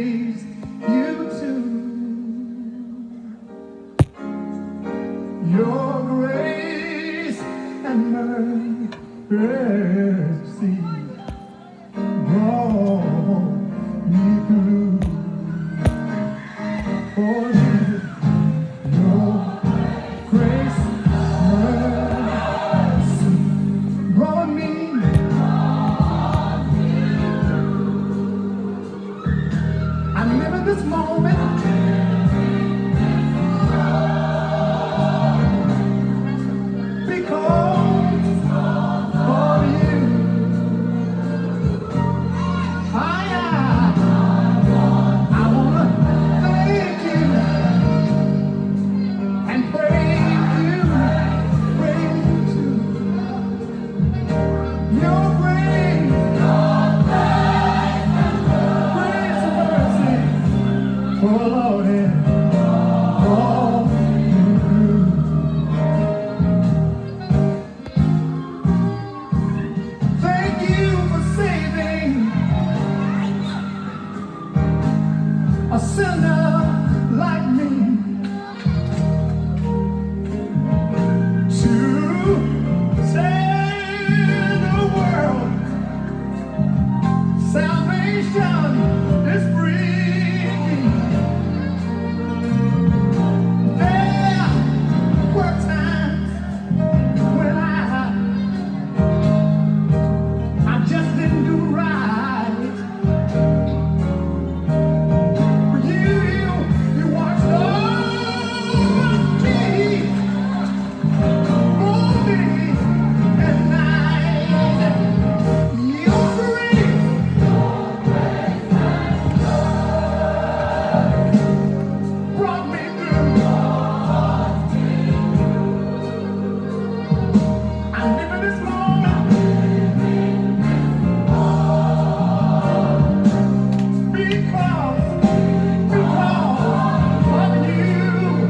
praise you too. Your grace and mercy brought me through. For Jesus, your grace mercy brought me. I live in this moment because of you. I wanna thank you and praise you too. Your grace and mercy, oh Lord, yeah, brought me through. Thank you for saving a sinner like me to save the world. Salvation is free. There were times when I just didn't do right. But you watched over me, for me at night. Your grace brought me through. I live in this moment because of you.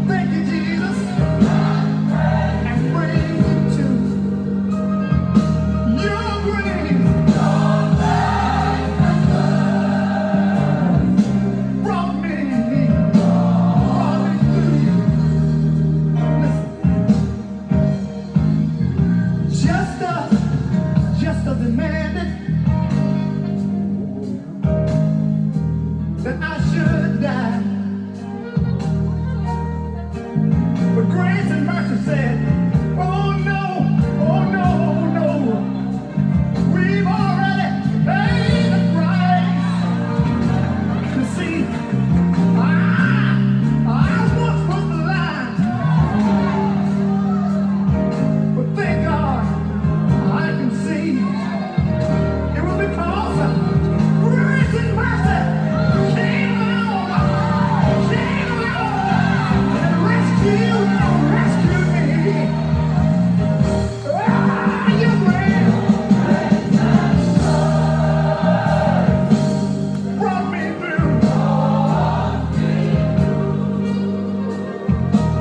Thank you, Jesus, and praise you too. Your grace brought me through. Listen, just demanded that I should die. But grace and mercy said, oh no, no. We've already paid the price. You see, I once was blind, but thank God I can see. It was because of grace and mercy came along and rescued me. Your grace brought me through.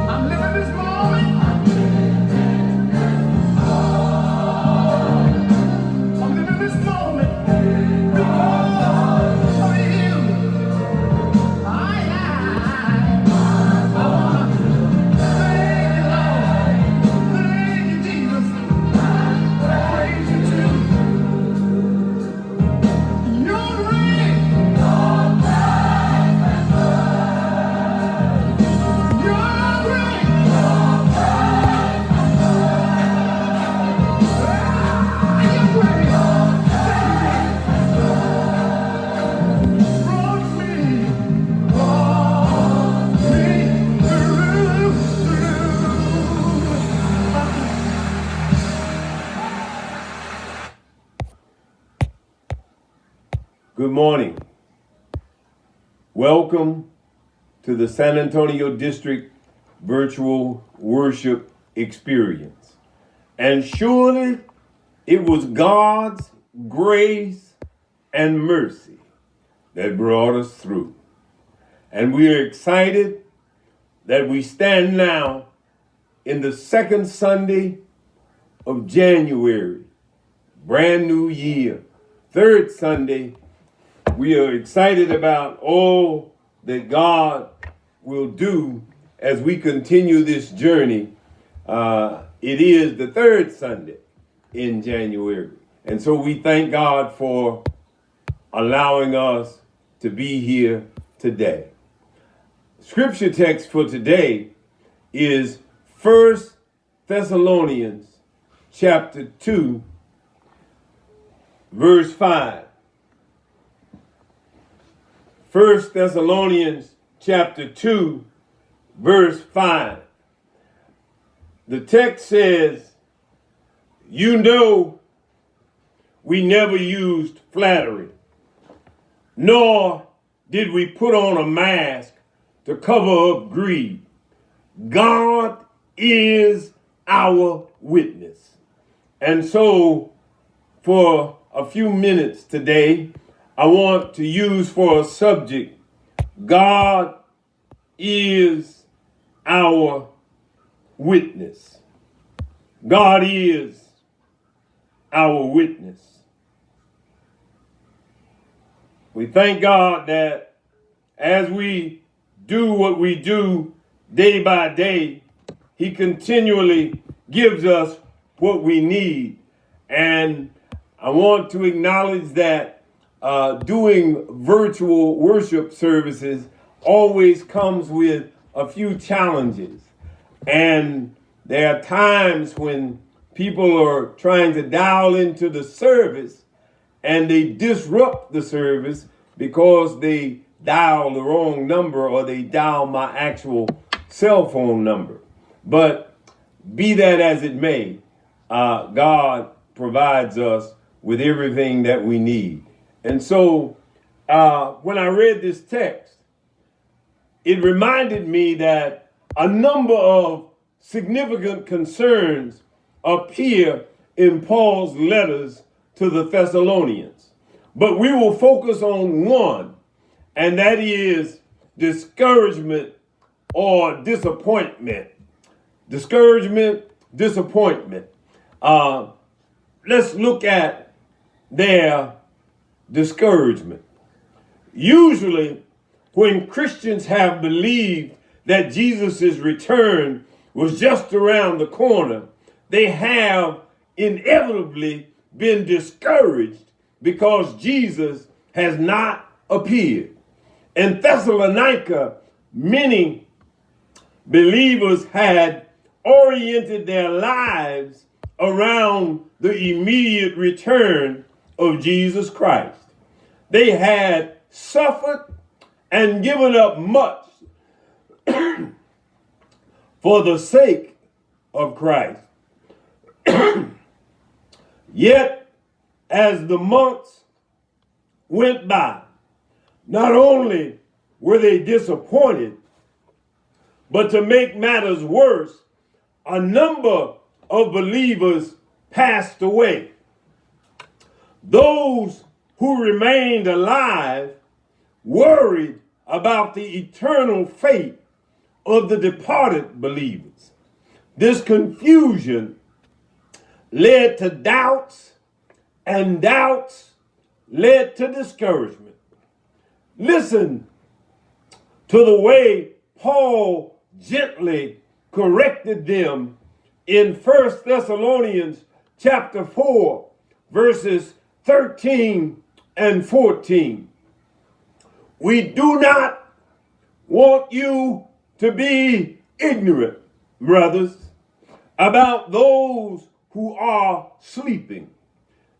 I'm living this moment. I'm living this moment because of you. I wanna thank you, Lord. Thank you, Jesus. Praise you too. Your grace, your Good morning. Welcome to the San Antonio District Virtual Worship Experience. And surely it was God's grace and mercy that brought us through. And we are excited that we stand now in the second Sunday of January, brand new year, third Sunday. We are excited about all that God will do as we continue this journey. It is the third Sunday in January. And so we thank God for allowing us to be here today. Scripture text for today is 1 Thessalonians chapter 2, verse 5. 1 Thessalonians chapter 2, verse 5. The text says, "You know we never used flattery, nor did we put on a mask to cover up greed. God is our witness." And so for a few minutes today, I want to use for a subject, God is our witness. God is our witness. We thank God that as we do what we do day by day, He continually gives us what we need. And I want to acknowledge that doing virtual worship services always comes with a few challenges. And there are times when people are trying to dial into the service and they disrupt the service because they dial the wrong number or they dial my actual cell phone number. But be that as it may, God provides us with everything that we need. And so when I read this text, it reminded me that a number of significant concerns appear in Paul's letters to the Thessalonians. But we will focus on one, and that is discouragement or disappointment. Discouragement, disappointment. Let's look at their discouragement. Usually, when Christians have believed that Jesus' return was just around the corner, they have inevitably been discouraged because Jesus has not appeared. In Thessalonica, many believers had oriented their lives around the immediate return of Jesus Christ. They had suffered and given up much for the sake of Christ. Yet, as the months went by, not only were they disappointed, but to make matters worse, a number of believers passed away. Those who remained alive worried about the eternal fate of the departed believers. This confusion led to doubts, and doubts led to discouragement. Listen to the way Paul gently corrected them in 1 Thessalonians chapter 4, verses 13 and 14. "We do not want you to be ignorant, brothers, about those who are sleeping,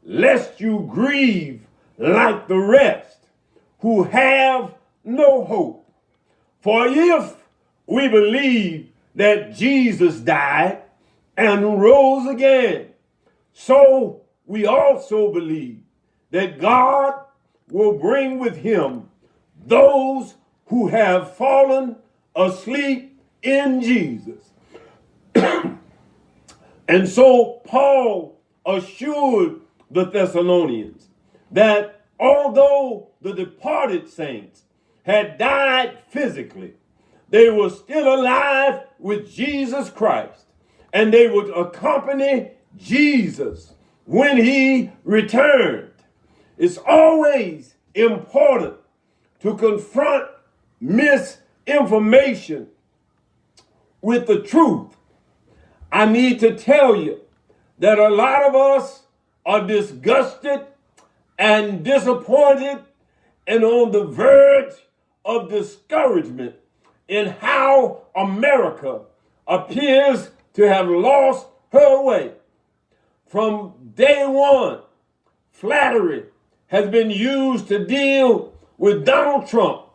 lest you grieve like the rest who have no hope. For if we believe that Jesus died and rose again, so we also believe that God will bring with him those who have fallen asleep in Jesus." And so Paul assured the Thessalonians that although the departed saints had died physically, they were still alive with Jesus Christ, and they would accompany Jesus when he returned. It's always important to confront misinformation with the truth. I need to tell you that a lot of us are disgusted and disappointed and on the verge of discouragement in how America appears to have lost her way. From day one, flattery has been used to deal with Donald Trump,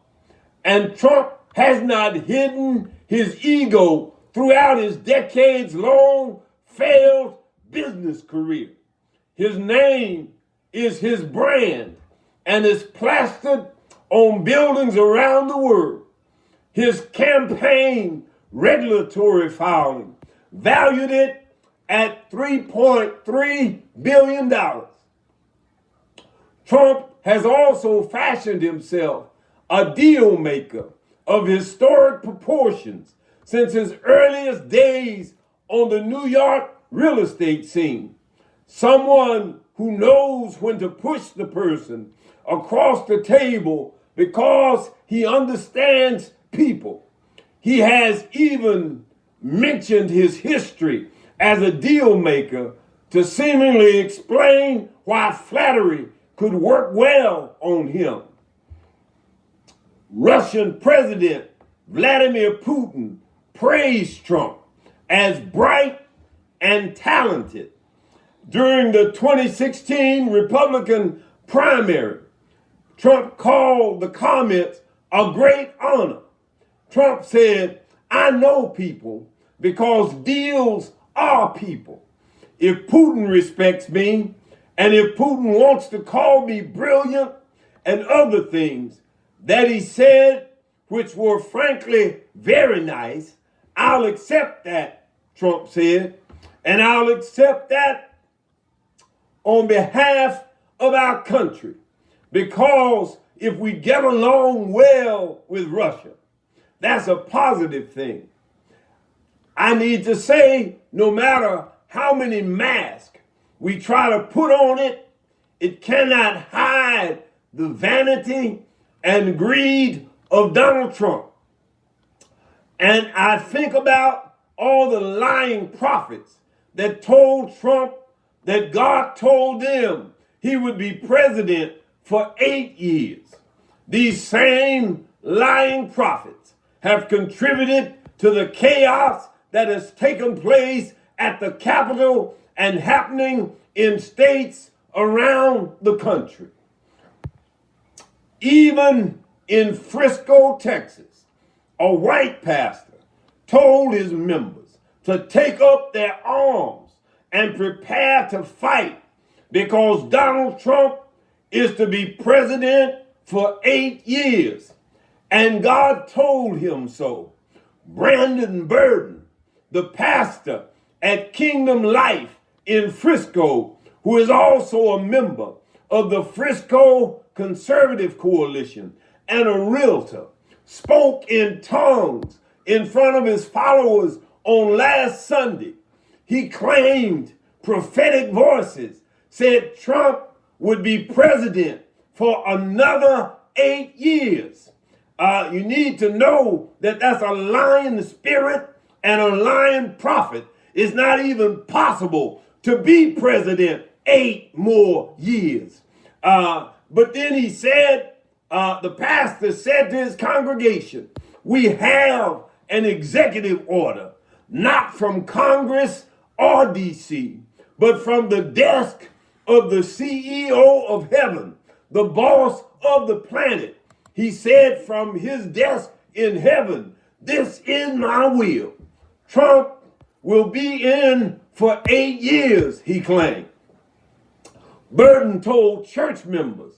and Trump has not hidden his ego throughout his decades-long failed business career. His name is his brand and is plastered on buildings around the world. His campaign regulatory filing valued it at $3.3 billion. Trump has also fashioned himself a deal maker of historic proportions since his earliest days on the New York real estate scene. Someone who knows when to push the person across the table because he understands people. He has even mentioned his history as a deal maker to seemingly explain why flattery could work well on him. Russian President Vladimir Putin praised Trump as bright and talented. During the 2016 Republican primary, Trump called the comments a great honor. Trump said, "I know people because deals are people. If Putin respects me, and if Putin wants to call me brilliant and other things that he said, which were frankly very nice, I'll accept that," Trump said, "and I'll accept that on behalf of our country, because if we get along well with Russia, that's a positive thing." I need to say, no matter how many masks we try to put on it, it cannot hide the vanity and greed of Donald Trump. And I think about all the lying prophets that told Trump that God told them he would be president for 8 years. These same lying prophets have contributed to the chaos that has taken place at the Capitol and happening in states around the country. Even in Frisco, Texas, a white pastor told his members to take up their arms and prepare to fight because Donald Trump is to be president for 8 years. And God told him so. Brandon Burden, the pastor at Kingdom Life in Frisco, who is also a member of the Frisco Conservative Coalition and a realtor, spoke in tongues in front of his followers on last Sunday. He claimed prophetic voices said Trump would be president for another 8 years. You need to know that that's a lying spirit and a lying prophet. It's not even possible to be president 8 more years. But then he said, the pastor said to his congregation, "We have an executive order, not from Congress or DC, but from the desk of the CEO of heaven, the boss of the planet." He said from his desk in heaven, "This is my will." Trump will be in for 8 years, he claimed. Burden told church members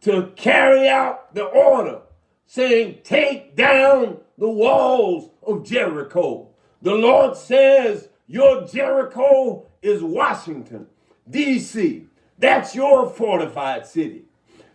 to carry out the order, saying, "Take down the walls of Jericho." The Lord says your Jericho is Washington, D.C. That's your fortified city.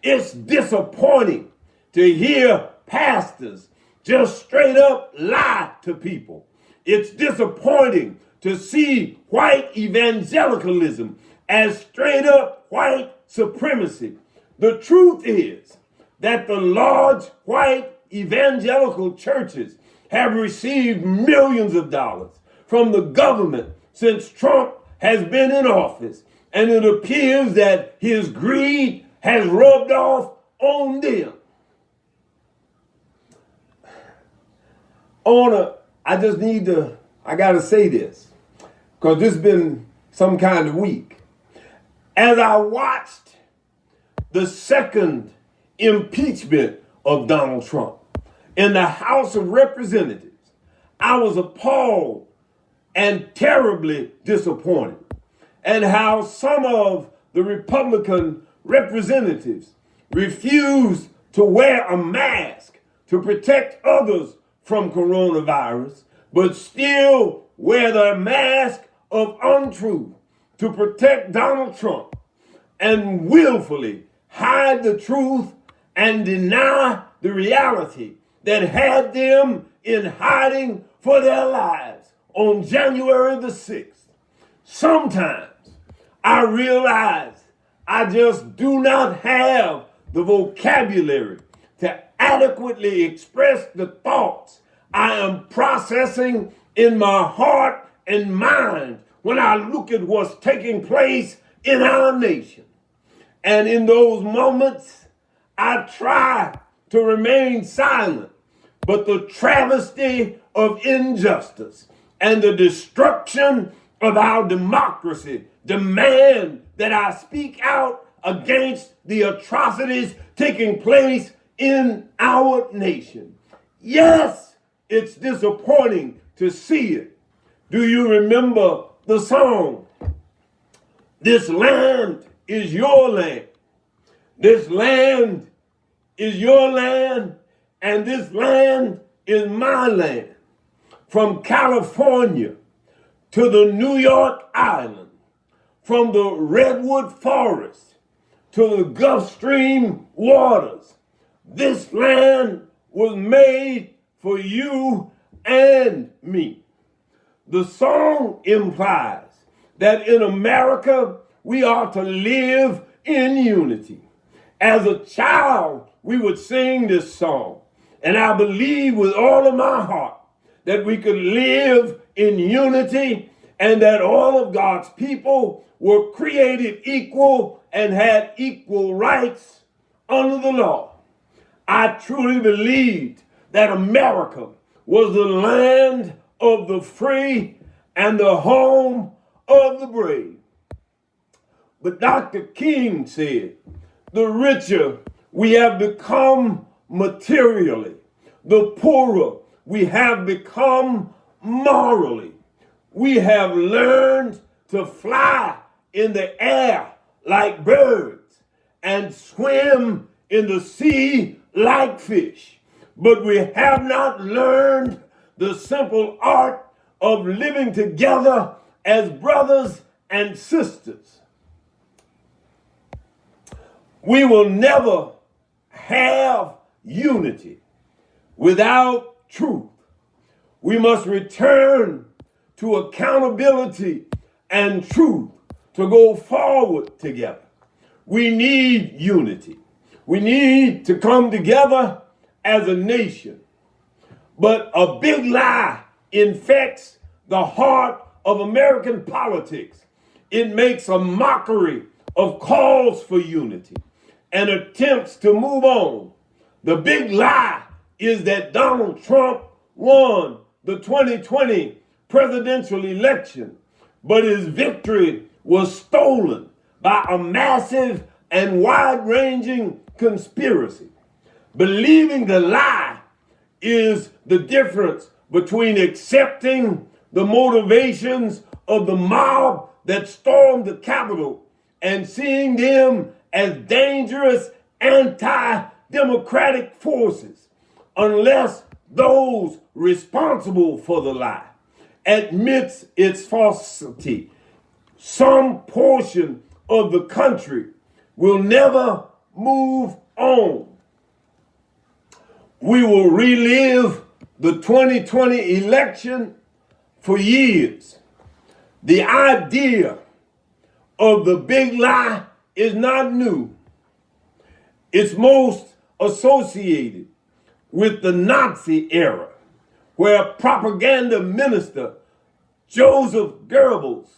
It's disappointing to hear pastors just straight up lie to people. It's disappointing to see white evangelicalism as straight up white supremacy. The truth is that the large white evangelical churches have received millions of dollars from the government since Trump has been in office, and it appears that his greed has rubbed off on them. I gotta say this, because this has been some kind of week. As I watched the second impeachment of Donald Trump in the House of Representatives, I was appalled and terribly disappointed at how some of the Republican representatives refused to wear a mask to protect others from coronavirus, but still wear their mask of untruth to protect Donald Trump, and willfully hide the truth and deny the reality that had them in hiding for their lives on January the 6th. Sometimes I realize I just do not have the vocabulary to adequately express the thoughts I am processing in my heart and mind when I look at what's taking place in our nation. And in those moments, I try to remain silent, but the travesty of injustice and the destruction of our democracy demand that I speak out against the atrocities taking place in our nation. Yes, it's disappointing to see it. Do you remember the song, "This land is your land. This land is your land, and this land is my land"? From California to the New York Island, from the Redwood Forest to the Gulf Stream waters, this land was made for you and me. The song implies that in America, we are to live in unity. As a child, we would sing this song, and I believe with all of my heart that we could live in unity and that all of God's people were created equal and had equal rights under the law. I truly believed that America was the land of the free and the home of the brave. But Dr. King said, the richer we have become materially, the poorer we have become morally. We have learned to fly in the air like birds and swim in the sea like fish, but we have not learned the simple art of living together as brothers and sisters. We will never have unity without truth. We must return to accountability and truth to go forward together. We need unity. We need to come together as a nation. But a big lie infects the heart of American politics. It makes a mockery of calls for unity and attempts to move on. The big lie is that Donald Trump won the 2020 presidential election, but his victory was stolen by a massive and wide-ranging conspiracy. Believing the lie is the difference between accepting the motivations of the mob that stormed the Capitol and seeing them as dangerous anti-democratic forces, unless those responsible for the lie admits its falsity. Some portion of the country will never move on. We will relive the 2020 election for years. The idea of the big lie is not new. It's most associated with the Nazi era, where propaganda minister Joseph Goebbels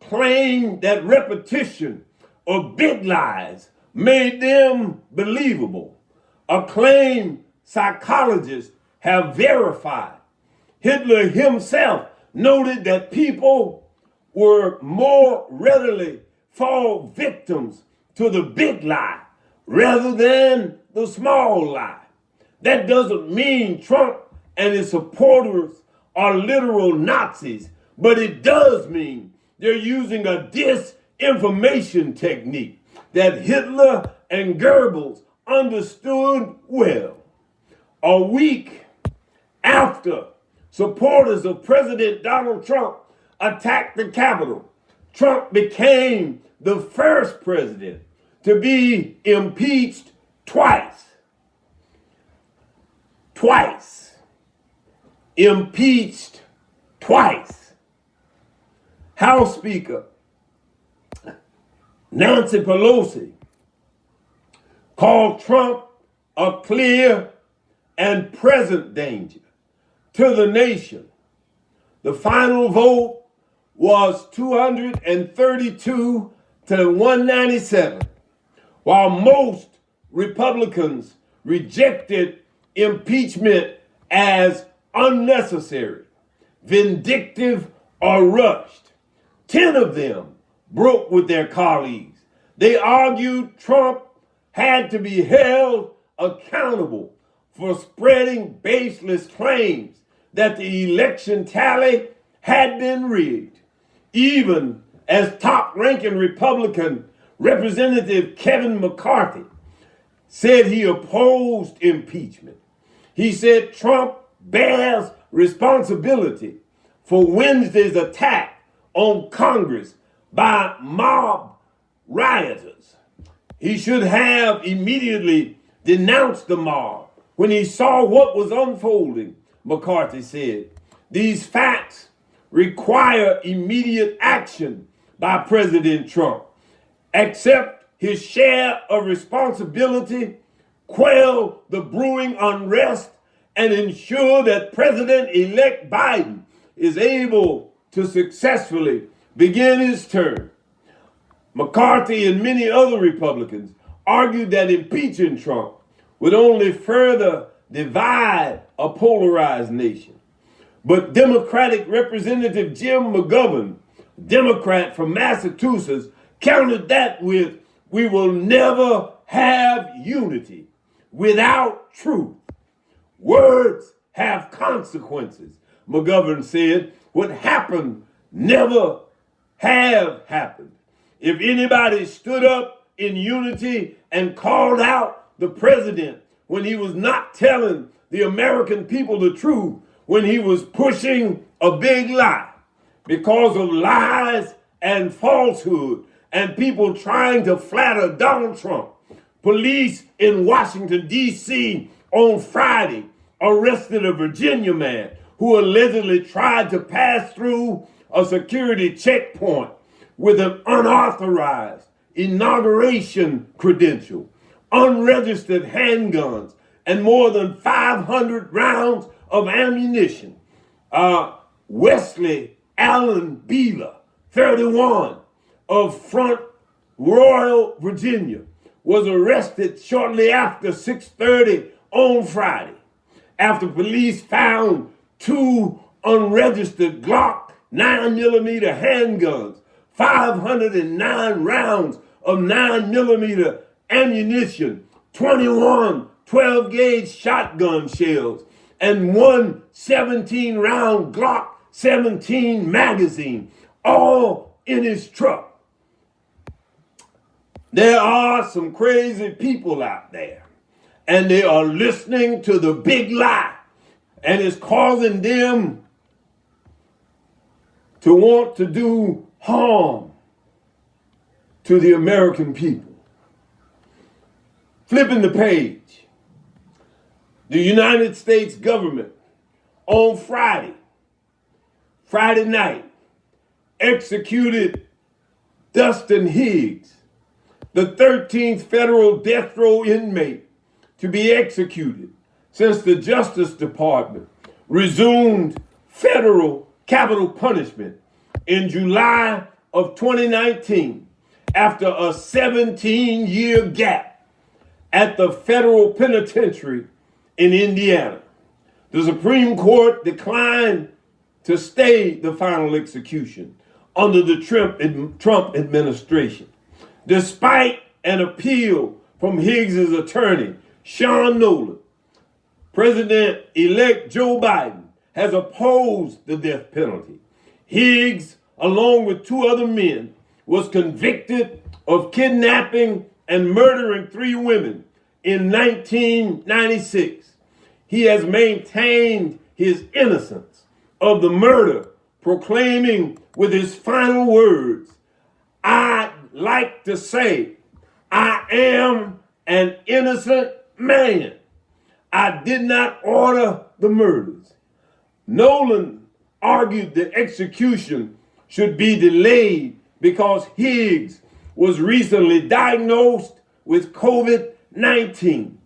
claimed that repetition of big lies made them believable, a claim psychologists have verified. Hitler himself noted that people were more readily fall victims to the big lie rather than the small lie. That doesn't mean Trump and his supporters are literal Nazis, but it does mean they're using a disinformation technique that Hitler and Goebbels understood well. A week after supporters of President Donald Trump attacked the Capitol, Trump became the first president to be impeached twice. Impeached twice. House Speaker Nancy Pelosi called Trump a clear and present danger to the nation. The final vote was 232 to 197, while most Republicans rejected impeachment as unnecessary, vindictive, or rushed. 10 of them broke with their colleagues. They argued Trump had to be held accountable for spreading baseless claims that the election tally had been rigged, even as top-ranking Republican Representative Kevin McCarthy said he opposed impeachment. He said Trump bears responsibility for Wednesday's attack on Congress by mob rioters. He should have immediately denounced the mob when he saw what was unfolding, McCarthy said. These facts require immediate action by President Trump. Accept his share of responsibility, quell the brewing unrest, and ensure that President-elect Biden is able to successfully begin his term. McCarthy and many other Republicans argued that impeaching Trump would only further divide a polarized nation. But Democratic Representative Jim McGovern, Democrat from Massachusetts, countered that with, "We will never have unity without truth. Words have consequences," McGovern said. What happened never have happened. If anybody stood up in unity and called out the president when he was not telling the American people the truth, when he was pushing a big lie because of lies and falsehood and people trying to flatter Donald Trump, police in Washington, D.C. on Friday arrested a Virginia man who allegedly tried to pass through a security checkpoint with an unauthorized inauguration credential, unregistered handguns, and more than 500 rounds of ammunition. Wesley Allen Beeler, 31, of Front Royal, Virginia, was arrested shortly after 6:30 on Friday after police found 2 unregistered Glock 9mm handguns, 509 rounds of 9mm ammunition, 21 12-gauge shotgun shells, and 1 17-round Glock 17 magazine, all in his truck. There are some crazy people out there, and they are listening to the big lie, and it's causing them to want to do harm to the American people. Flipping the page, the United States government on Friday night, executed Dustin Higgs, the 13th federal death row inmate to be executed since the Justice Department resumed federal capital punishment in July of 2019 after a 17-year gap at the federal penitentiary in Indiana. The Supreme Court declined to stay the final execution under the Trump administration, despite an appeal from Higgs' attorney, Sean Nolan. President-elect Joe Biden has opposed the death penalty. Higgs, along with 2 other men, was convicted of kidnapping and murdering 3 women in 1996. He has maintained his innocence of the murder, proclaiming with his final words, "I'd like to say I am an innocent man. I did not order the murders." Nolan argued the execution should be delayed because Higgs was recently diagnosed with COVID-19,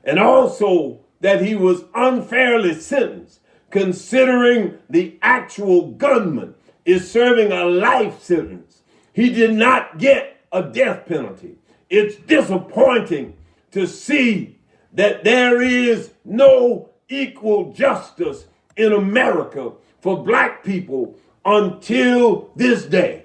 and also that he was unfairly sentenced, considering the actual gunman is serving a life sentence. He did not get a death penalty. It's disappointing to see that there is no equal justice in America for black people until this day.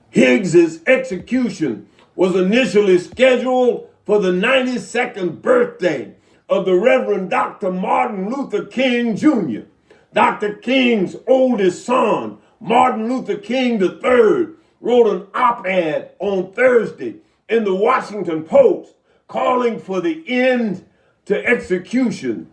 Higgs's execution was initially scheduled for the 92nd birthday of the Reverend Dr. Martin Luther King Jr. Dr. King's oldest son, Martin Luther King III, wrote an op-ed on Thursday in the Washington Post calling for the end to execution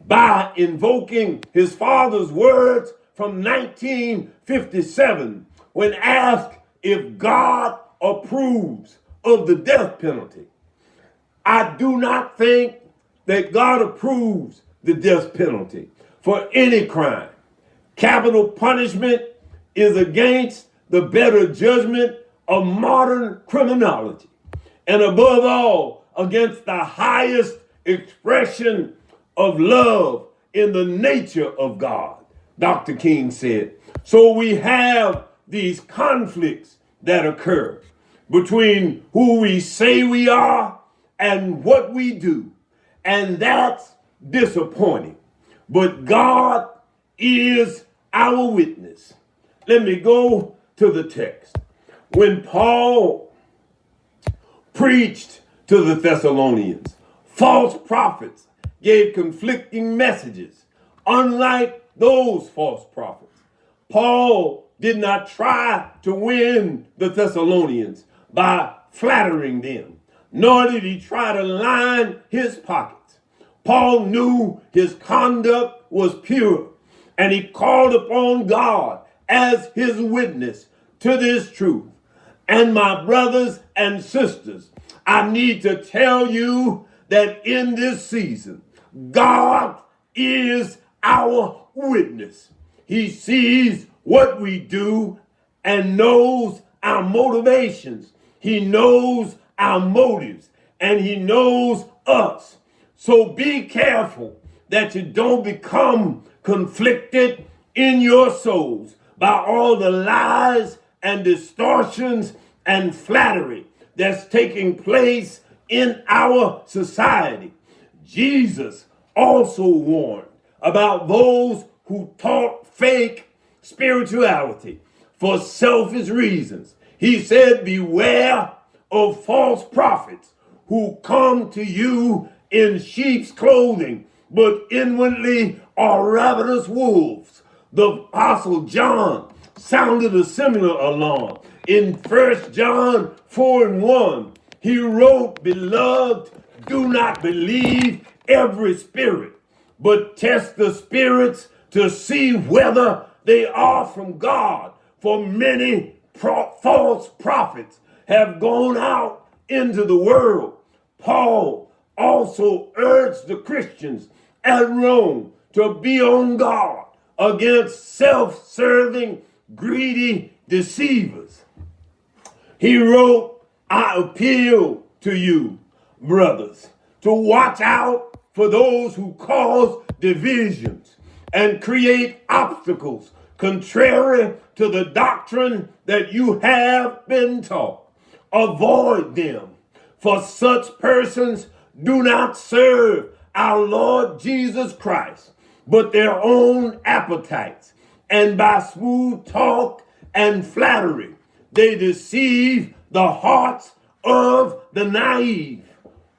by invoking his father's words from 1957 when asked if God approves of the death penalty. I do not think that God approves the death penalty for any crime. Capital punishment is against the better judgment of modern criminology, and above all, against the highest expression of love in the nature of God, Dr. King said. So we have these conflicts that occur between who we say we are and what we do, and that's disappointing. But God is our witness. Let me go to the text. When Paul preached to the Thessalonians, false prophets gave conflicting messages. Unlike those false prophets, Paul did not try to win the Thessalonians by flattering them, nor did he try to line his pockets. Paul knew his conduct was pure, and he called upon God as his witness to this truth. And my brothers and sisters, I need to tell you that in this season, God is our witness. He sees what we do and knows our motivations. He knows our motives, and he knows us. So be careful that you don't become conflicted in your souls by all the lies and distortions and flattery that's taking place in our society. Jesus also warned about those who taught fake spirituality for selfish reasons. He said, beware of false prophets who come to you in sheep's clothing, but inwardly are ravenous wolves. The Apostle John sounded a similar alarm. In 1 John 4:1, he wrote, "Beloved, do not believe every spirit, but test the spirits to see whether they are from God. For many false prophets have gone out into the world." Paul also urged the Christians at Rome to be on guard against self-serving greedy deceivers. He wrote, I appeal to you, brothers, to watch out for those who cause divisions and create obstacles contrary to the doctrine that you have been taught. Avoid them, for such persons do not serve our Lord Jesus Christ, but their own appetites, and by smooth talk and flattery, they deceive the hearts of the naive.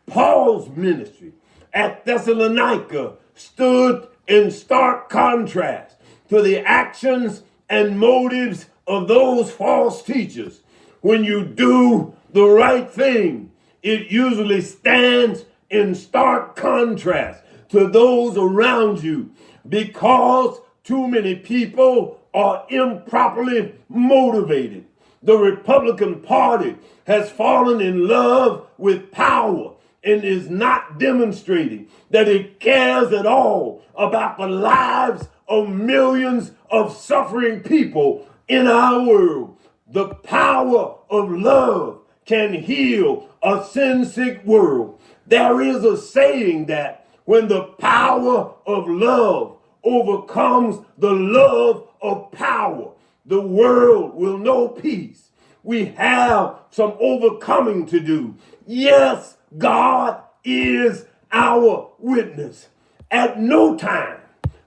Paul's ministry at Thessalonica stood in stark contrast to the actions and motives of those false teachers. When you do the right thing, it usually stands in stark contrast to those around you because too many people are improperly motivated. The Republican Party has fallen in love with power and is not demonstrating that it cares at all about the lives of millions of suffering people in our world. The power of love can heal a sin-sick world. There is a saying that when the power of love overcomes the love of power, the world will know peace. We have some overcoming to do. Yes, God is our witness. At no time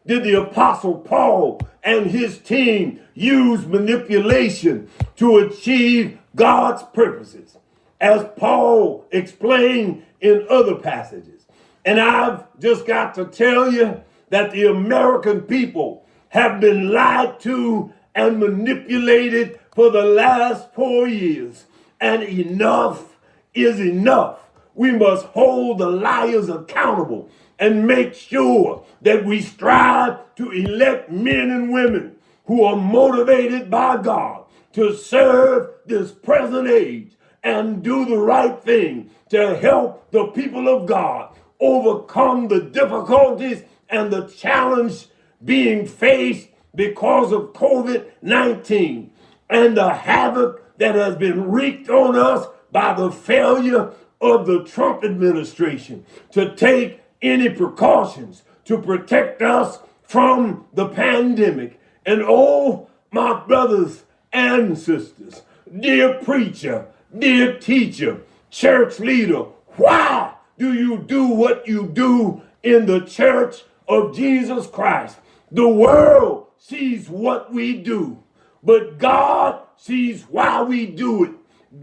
did the Apostle Paul and his team use manipulation to achieve God's purposes, as Paul explained in other passages. And I've just got to tell you that the American people have been lied to and manipulated for the last 4 years. And enough is enough. We must hold the liars accountable and make sure that we strive to elect men and women who are motivated by God to serve this present age and do the right thing to help the people of God overcome the difficulties and the challenge being faced because of COVID-19 and the havoc that has been wreaked on us by the failure of the Trump administration to take any precautions to protect us from the pandemic. And oh, my brothers and sisters, dear preacher, dear teacher, church leader, why do you do what you do in the church of Jesus Christ? The world sees what we do, but God sees why we do it.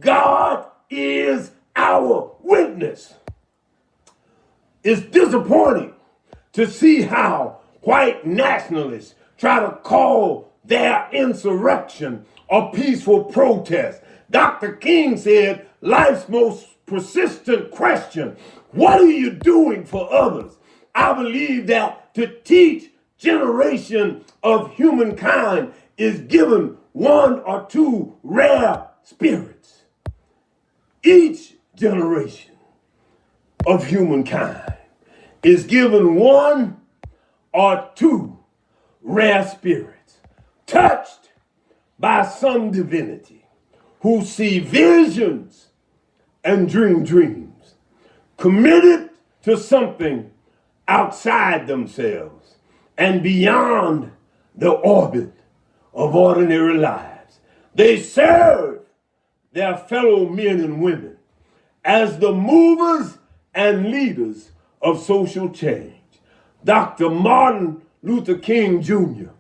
God is our witness. It's disappointing to see how white nationalists try to call their insurrection a peaceful protest. Dr. King said, life's most persistent question, what are you doing for others? I believe that to teach generation of humankind is given one or two rare spirits. Each generation of humankind is given one or two rare spirits, touched by some divinity, who see visions and dream dreams, committed to something outside themselves and beyond the orbit of ordinary lives. They serve their fellow men and women as the movers and leaders of social change. Dr. Martin Luther King Jr.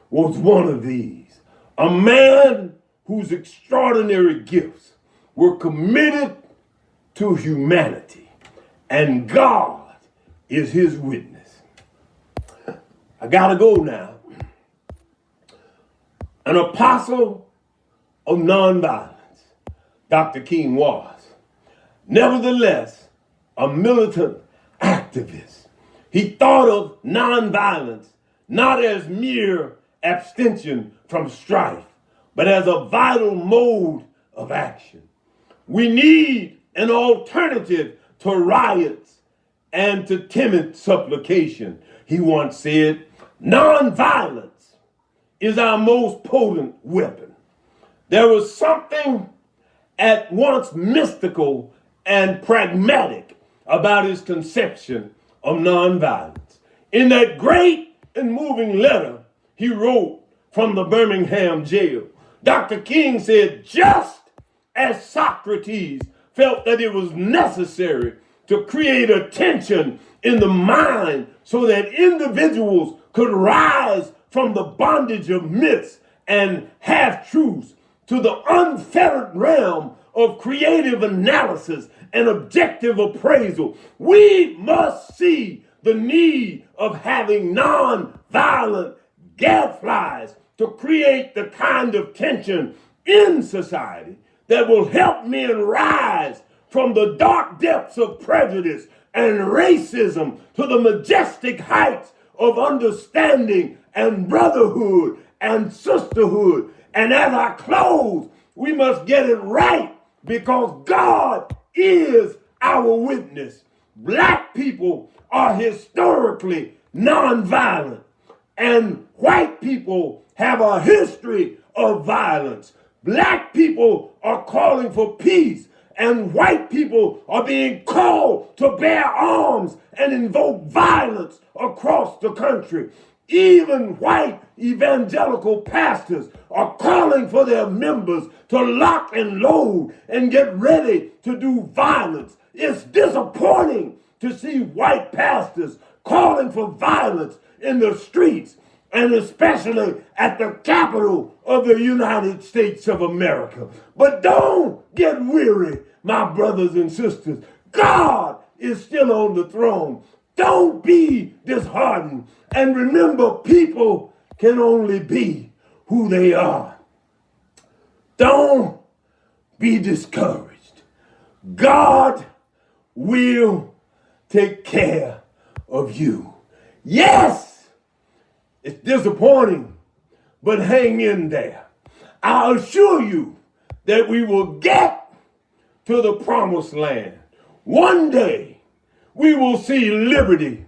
was one of these, a man whose extraordinary gifts were committed to humanity, and God is his witness. I gotta go now. An apostle of nonviolence, Dr. King was. Nevertheless, a militant activist. He thought of nonviolence not as mere abstention from strife, but as a vital mode of action. We need an alternative to riots and to timid supplication. He once said, nonviolence is our most potent weapon. There was something at once mystical and pragmatic about his conception of nonviolence. In that great and moving letter he wrote from the Birmingham jail, Dr. King said, just as Socrates felt that it was necessary to create a tension in the mind so that individuals could rise from the bondage of myths and half-truths to the unfettered realm of creative analysis and objective appraisal, we must see the need of having non-violent gadflies to create the kind of tension in society that will help men rise from the dark depths of prejudice and racism to the majestic heights of understanding and brotherhood and sisterhood. And as I close, we must get it right because God is our witness. Black people are historically nonviolent, and white people have a history of violence. Black people are calling for peace, and white people are being called to bear arms and invoke violence across the country. Even white evangelical pastors are calling for their members to lock and load and get ready to do violence. It's disappointing to see white pastors calling for violence in the streets, and especially at the capital of the United States of America. But don't get weary, my brothers and sisters. God is still on the throne. Don't be disheartened. And remember, people can only be who they are. Don't be discouraged. God will take care of you. Yes, it's disappointing, but hang in there. I assure you that we will get to the promised land. One day, we will see liberty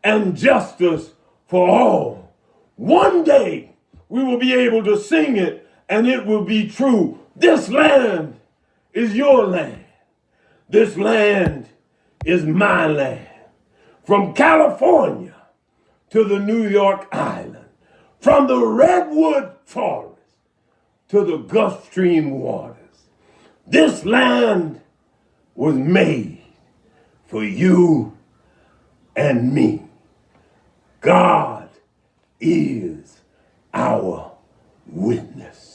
and justice for all. One day, we will be able to sing it, and it will be true. This land is your land. This land is my land. From California to the New York Island, from the redwood forest to the Gulf Stream waters, this land was made for you and me. God is our witness.